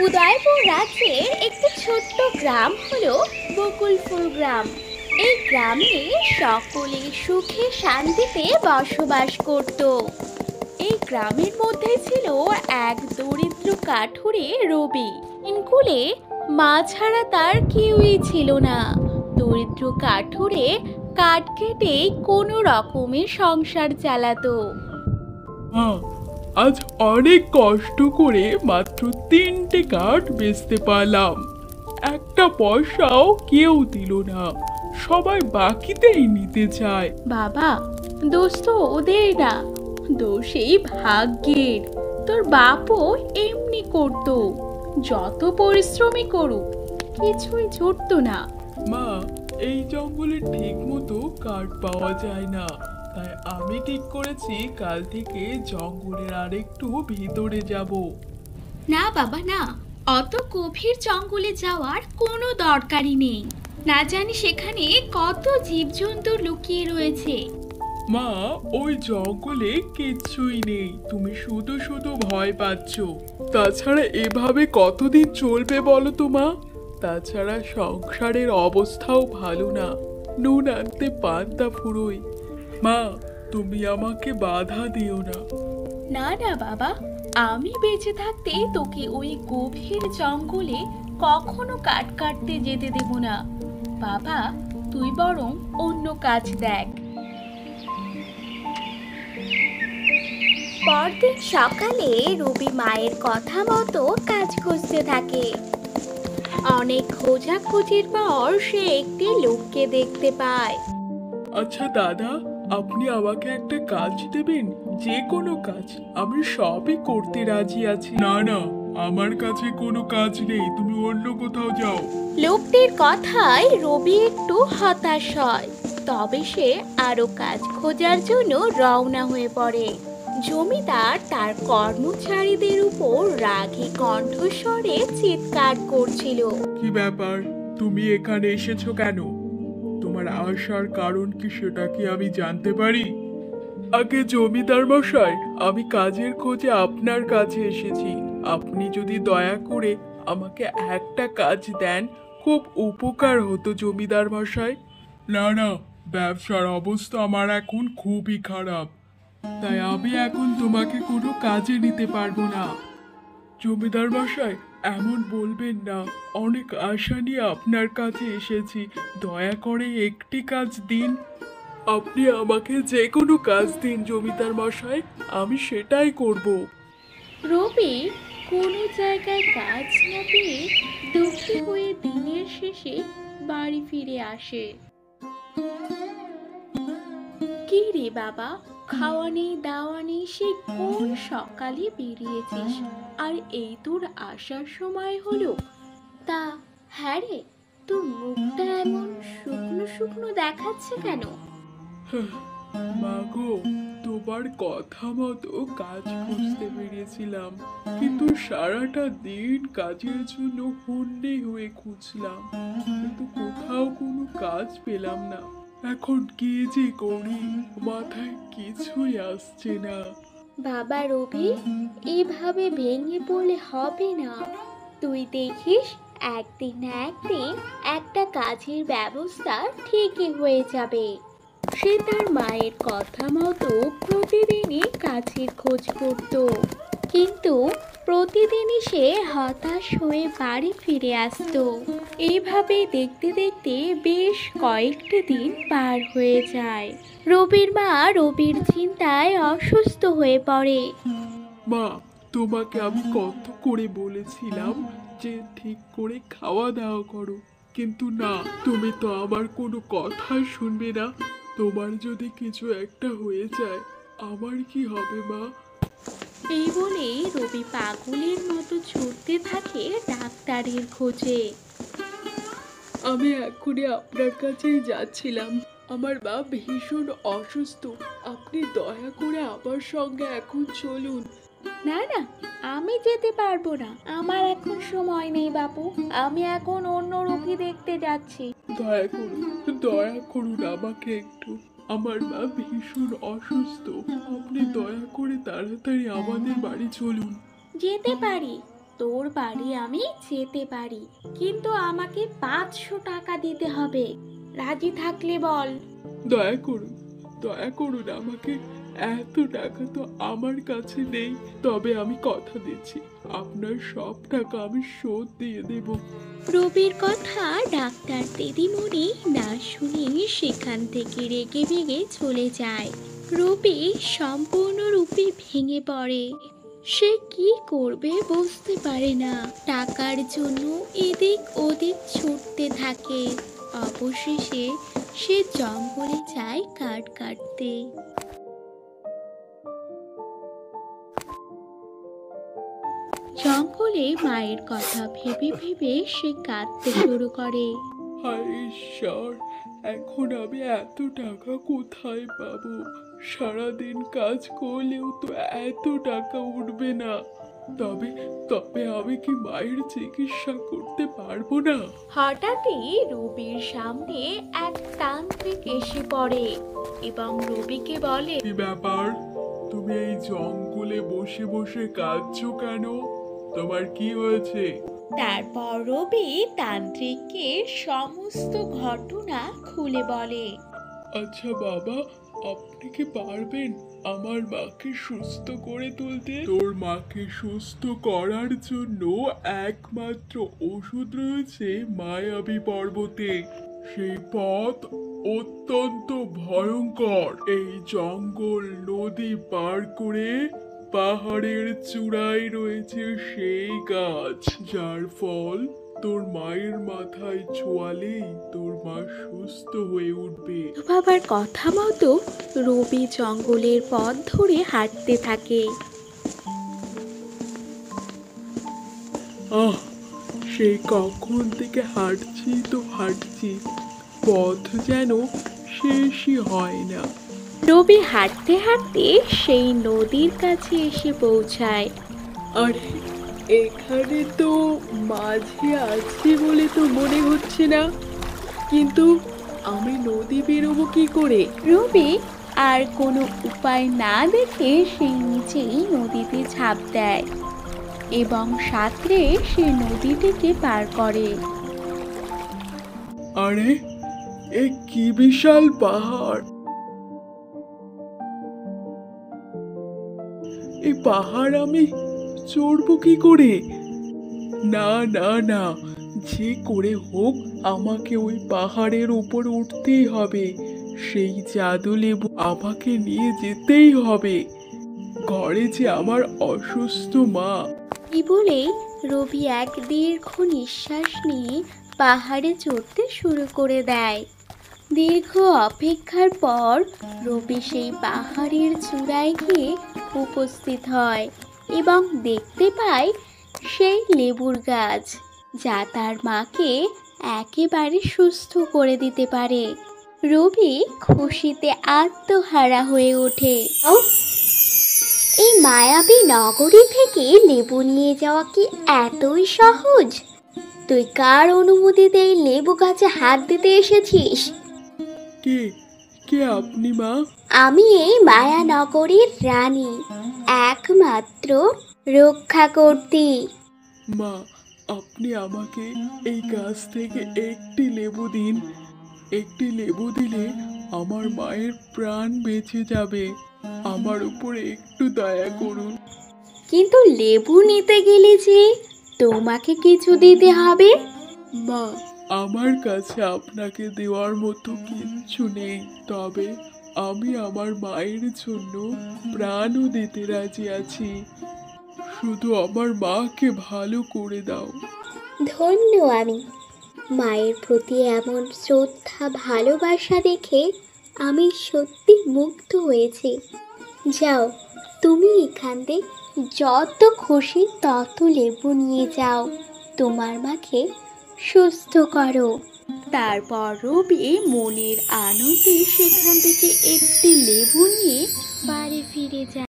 উদয়পুর রাজ্যের একটি ছোট্ট গ্রাম হলো বকুলপুর গ্রাম। এই গ্রামে সকলে সুখে শান্তিতে বসবাস করত। এই গ্রামের মধ্যে ছিল এক দরিদ্র কাঠুরে রবি। স্কুলে মা ছাড়া তার কেউই ছিল না। দরিদ্র কাঠুরে কাঠ কেটে কোনো রকমের সংসার চালাতো। হ্যাঁ, আজ অনেক কষ্ট করে মাত্র 3টে কাঠ বেচতে পারলাম। একটা পয়সাও কেউ দিল না, সবাই বাকিতেই নিতে চায়। বাবা, দোষ তো ওদের না, দোষ এই ভাগ্যের। তোর বাপও এমনি করতো, যত পরিশ্রমই করুক কিছুই জুটতো না। মা, এই জঙ্গলে ঠিক মতো কাঠ পাওয়া যায় না, তাই আমি ঠিক করেছি কাল থেকে জঙ্গলের আরেকটু ভিতরে যাব। না বাবা না, অত গভীর জঙ্গলে যাওয়ার কোনো দরকারই নেই। না জানি সেখানে কত জীবজন্তু লুকিয়ে রয়েছে। মা, ওই জঙ্গলে কিচ্ছুই নেই, তুমি শুধু শুধু ভয় পাচ্ছ। তাছাড়া এভাবে কতদিন চলবে বলো তো মা? তাছাড়া সংসারের অবস্থাও ভালো না, নুন আনতে পান্তা ফুরোই। মা, তুমি আমাকে বাধা দিও না। না না বাবা, আমি বেঁচে থাকতে তোকে ওই গভীর জঙ্গলে কখনো কাঠ কাটতে যেতে দেব না। বাবা, তুই বরং অন্য কাজ দেখ। পরদিন সকালে রবি মায়ের কথা মতো কাজ খুঁজতে থাকে। অনেক খোঁজাখুঁজির পর সে একটি লোককে দেখতে পায়। আচ্ছা দাদা, আপনি আমাকে একটা কাজ দেবেন? যে কোনো কাজ, আমি সবই করতে রাজি আছি। না না, আমার কাছে কোনো কাজ নেই, তুমি অন্য কোথাও যাও। লোকটির কথায় রবি একটু হতাশ হয়, তবে সে আরো কাজ খোঁজার জন্য রওনা হয়ে পড়ে। জমিদার তার কর্মচারীদের উপর রাগী কণ্ঠস্বরে চিৎকার করছিল। কি ব্যাপার, তুমি এখানে এসেছো কেন? তোমার আসার কারণ কি সেটা কি আমি জানতে পারি? আগে জমিদার মশাই, আমি কাজের খোঁজে আপনার কাছে এসেছি। আপনি যদি দয়া করে আমাকে একটা কাজ দেন, খুব উপকার হতো জমিদার মশাই। না না, ব্যবসার অবস্থা আমার এখন খুবই খারাপ, তাই আমি এখন তোমাকে কোনো কাজে নিতে পারবো না। জমিদার মশাই, এমন বলবেন না, অনেক আশা নিয়ে আপনার কাছে এসেছি, দয়া করে একটি কাজ দিন। আপনি আমাকে যে কোনো কাজ দিন জমিদার মশাই, আমি সেটাই করব। রবি কোনো জায়গায় কাজ না পেয়ে দুঃখী হয়ে দিনের শেষে বাড়ি ফিরে আসে। কি রে বাবা, খাওয়া নেই দাওয়া নেই, সে কোন সকালে বেরিয়েছিস আর এই তোর আসার সময় হলো? তা হ্যাঁ রে, তোর মুখটা এমন শুকনো শুকনো দেখাচ্ছে কেন? মাগো, তোমার কথা মতো কাজ খুঁজতে বেরিয়েছিলাম, কিন্তু সারাটা দিন কাজের জন্য হন্যে হয়ে খুঁজলাম, কিন্তু কোথাও কোনো কাজ পেলাম না। এখন কি যে করি, মাথায় কিছুই আসছে না। বাবা রবি, এভাবে ভেঙে পড়লে হবে না। তুই দেখিস, একদিন না একদিন একটা কাজের ব্যবস্থা ঠিকই হয়ে যাবে। সে তার মায়ের কথা মতো প্রতিদিনই কাজের খোঁজ করত, কিন্তু প্রতিদিনই সে হতাশ হয়ে বাড়ি ফিরে আসতো। এইভাবে দেখতে দেখতে বেশ কয়েকটি দিন পার হয়ে যায়। রবির মা রবির চিন্তায় অসুস্থ হয়ে পড়ে। মা, তোমাকে আমি কত করে বলেছিলাম যে ঠিক করে খাওয়া দাওয়া করো, কিন্তু না, তুমি তো আমার কোনো কথাই শুনবে না। তোমার যদি কিছু একটা হয়ে যায়, আমার কি হবে মা? এই বলে রবি পাগলের মতো ছুটতে থাকে ডাক্তারের খোঁজে। আমি এখনই আপনার কাছেই যাচ্ছিলাম, আমার মা ভীষণ অসুস্থ, আপনি দয়া করে আমার সঙ্গে এখন চলুন। না না, আমি যেতে পারবো না, আমার এখন সময় নেই বাপু, আমি এখন অন্য রোগী দেখতে যাচ্ছি। দয়া করুন, দয়া করুন আমাকে একটু, আমার মা ভীষণ অসুস্থ, আপনি দয়া করে তাড়াতাড়ি আমাদের বাড়ি চলুন। যেতে পারি, তোর বাড়ি আমি যেতে পারি, কিন্তু আমাকে 500 টাকা দিতে হবে। রাজি থাকলে বল। দয়া করুন, দয়া করুন আমাকে। এত টাকা তো আমার কাছে নেই, তবে আমি কথা দিচ্ছি আপনার সব টাকা আমি শোধ দিয়ে দেব। রবির কথা ডাক্তার দিদিমণি না শুনে সেখান থেকে রেগে ভেগে চলে যায়। রবি সম্পূর্ণরূপে ভেঙে পড়ে। সে কি করবে বুঝতে পারে না। টাকার জন্য এদিক ওদিক ছুটতে থাকে। অবশেষে সে জঙ্গলে যায় কাঠ কাটতে। জঙ্গলে মায়ের কথা ভেবে ভেবে সে কাঁদতে শুরু করে। হায় ঈশ্বর, এখন আমি এত টাকা কোথায় পাবো? সারাদিন কাজ করলেও তো এত টাকা উঠবে না। তবে তবে আমি কি মায়ের চিকিৎসা করতে পারবো না? হঠাৎই রবির সামনে এক তান্ত্রিক এসে পড়ে এবং রবিকে বলে, কি ব্যাপার, তুমি এই জঙ্গলে বসে বসে কাঁদছো কেন? তোমার কি হয়েছে? তারপর রবি তান্ত্রিককে সমস্ত ঘটনা খুলে বলে। আচ্ছা বাবা, আপনি কি পারবেন আমার মাকে সুস্থ করে তুলতে? তোর মাকে সুস্থ করার জন্য একমাত্র ওষুধ রয়েছে মায়াবী পর্বতে। সেই পথ অত্যন্ত ভয়ঙ্কর। এই জঙ্গল নদী পার করে পাহাড়ের চূড়ায় রয়েছে সেই গাছ, যার ফল তোর মায়ের মাথায় ছোঁয়ালেই তোর মা সুস্থ হয়ে উঠবে। বাবার কথা মতো রবি জঙ্গলের পথ ধরে হাঁটতে থাকে। আহ, সেই কখন থেকে হাঁটছি তো হাঁটছি, পথ যেন শেষই হয় না। রবি হাঁটতে হাঁটতে সেই নদীর কাছে এসে পৌঁছায়। আরে, এখানে তো মাঝে আছি বলে তো মনে হচ্ছে না, কিন্তু আমি নদী বেরোবো কি করে? রবি আর কোনো উপায় না দেখে সেই নিচেই নদীতে ঝাঁপ দেয় এবং সাঁতরে সে নদীটিকে পার করে। আরে, এ কি বিশাল পাহাড়! এই পাহাড় আমি চড়বো কি করে? না না না, যে করে হোক আমাকে ওই পাহাড়ের উপর উঠতেই হবে। সেই জাদু লেবু আমাকে নিয়ে যেতেই হবে। ঘরে যে আমার অসুস্থ মা। এই বলেই রবি এক দীর্ঘ নিঃশ্বাস নিয়ে পাহাড়ে চড়তে শুরু করে দেয়। দীর্ঘ অপেক্ষার পর রবি সেই পাহাড়ের চূড়ায় গিয়ে উপস্থিত হয় এবং দেখতে পায় সেই লেবুর গাছ, যা তার মাকে একেবারে সুস্থ করে দিতে পারে। রবি খুশিতে আত্মহারা হয়ে ওঠে। এই মায়াবী নগরী থেকে লেবু নিয়ে যাওয়া কি এতই সহজ? তুই কার অনুমতিতে এই লেবু গাছে হাত দিতে এসেছিস? কে কে আপনি মা? আমি এই মায়ানগরীর রানী, একমাত্র রক্ষাকর্ত্রী। মা, আপনি আমাকে এই গাছ থেকে একটি লেবু দিন। একটি লেবু দিলে আমার মায়ের প্রাণ বেঁচে যাবে। আমার উপরে একটু দয়া করুন। কিন্তু লেবু নিতে গেলে যে তোমাকে কিছু দিতে হবে। মা, আমার কাছে আপনাকে দেওয়ার মতো কিচ্ছু নেই, তবে আমি আমার মায়ের জন্য প্রাণও দিতে রাজি আছি। শুধু আমার মাকে ভালো করে দাও। ধন্য আমি। মায়ের প্রতি এমন শ্রদ্ধা ভালোবাসা দেখে আমি সত্যি মুগ্ধ হয়েছি। যাও, তুমি এখান থেকে যত খুশি তত লেবু নিয়ে যাও, তোমার মাকে সুস্থ করো। তারপর রবি মনের আনন্দে সেখান থেকে একটি লেবু নিয়ে বাড়ি ফিরে যায়।